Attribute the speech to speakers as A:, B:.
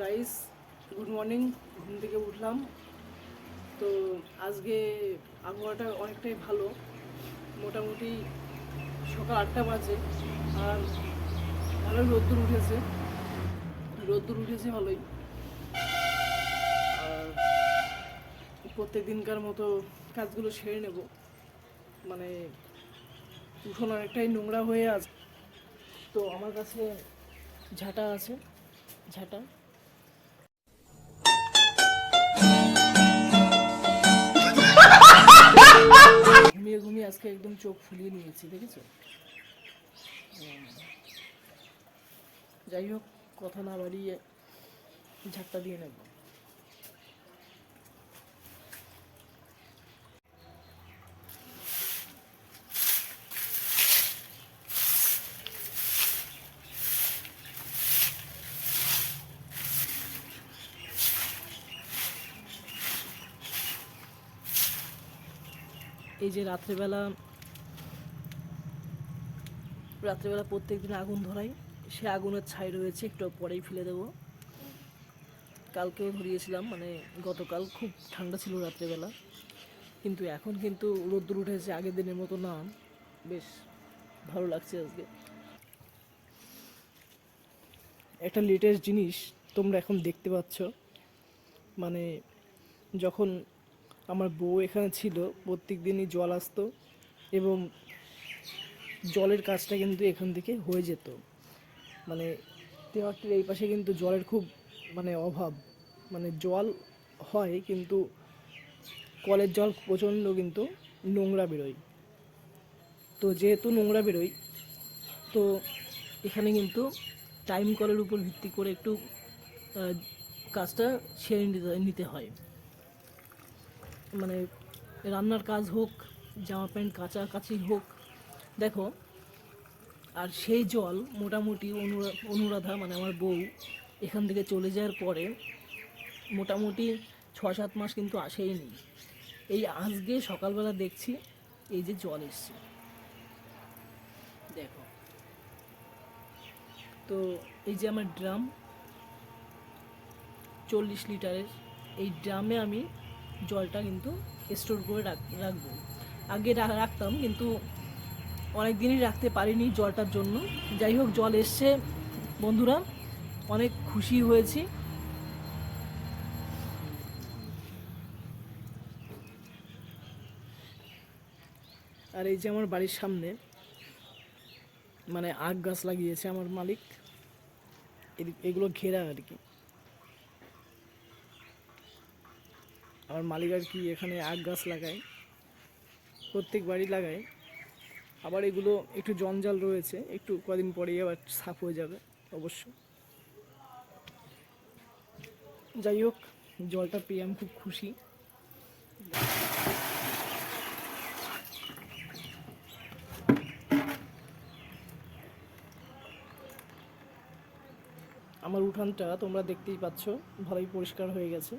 A: Guys, good morning. ঘুম থেকে উঠলাম। তো আজকে আবহাওয়াটা অনেকটাই ভালো, মোটামুটি সকাল 8টা বাজে। আর ভালোই রোদ্দুর উঠেছে ভালোই। আর প্রত্যেক দিনকার মতো কাজগুলো সেরে নেব। মানে উঠোন অনেকটাই নোংরা হয়ে আছে, তো আমার কাছে ঝাঁটা আছে, ঝাঁটা। ঘুমিয়ে ঘুমিয়ে আজকে একদম চোখ ফুলিয়ে নিয়েছি, দেখেছো? যাই হোক, কথা না বাড়িয়ে ঝাঁটটা দিয়ে নেব। এই যে রাত্রেবেলা প্রত্যেক দিন আগুন ধরাই, সে আগুনের ছাই রয়েছে, একটু পরেই ফেলে দেবো। কালকেও ধরিয়েছিলাম, মানে গতকাল খুব ঠান্ডা ছিল রাত্রেবেলা, কিন্তু এখন কিন্তু রোদ্দুর উঠেছে, আগের দিনের মতো না। বেশ ভালো লাগছে আজকে। একটা লেটেস্ট জিনিস তোমরা এখন দেখতে পাচ্ছ, মানে যখন আমার বউ এখানে ছিল প্রত্যেক দিনই জল আসতো, এবং জলের কাজটা কিন্তু এখান থেকে হয়ে যেত। মানে তেওয়ারটির এই পাশে কিন্তু জলের খুব অভাব। মানে জল হয়, কিন্তু কলের জল প্রচণ্ড কিন্তু নোংরা বেরোয়। তো যেহেতু নোংরা বেরোয়, তো এখানে কিন্তু টাইম কলের উপর ভিত্তি করে একটু কাজটা সেরে নিতে হয়। মানে রান্নার কাজ হোক, জামা প্যান্ট কাচাকাচি হোক, দেখো। আর সেই জল মোটামুটি অনুরাধা, মানে আমার বউ এখান থেকে চলে যাওয়ার পরে মোটামুটি 6-7 মাস কিন্তু আসেই নি। এই আজকে সকালবেলা দেখছি এই যে জল এসছে, দেখো। তো এই যে আমার ড্রাম 40 লিটারের, এই ড্রামে আমি জলটা কিন্তু স্টোর করে রাখবো। আগে রাখতাম, কিন্তু অনেক দিনই রাখতে পারিনি জলটার জন্য। যাই হোক, জল এসছে বন্ধুরা, অনেক খুশি হয়েছি। আর এই যে আমার বাড়ির সামনে আখ গাছ লাগিয়েছে আমার মালিক, এগুলো ঘেরা আর কি। আমার মালিক আর কি এখানে আখ গাছ লাগায়, প্রত্যেক বাড়ি লাগায়। আবার এগুলো একটু জঞ্জাল রয়েছে, একটু কদিন পরেই আবার সাফ হয়ে যাবে অবশ্য। যাই হোক, জলটা পেয়ে আমি খুব খুশি। আমার উঠানটা তোমরা দেখতেই পাচ্ছ, ভালোই পরিষ্কার হয়ে গেছে।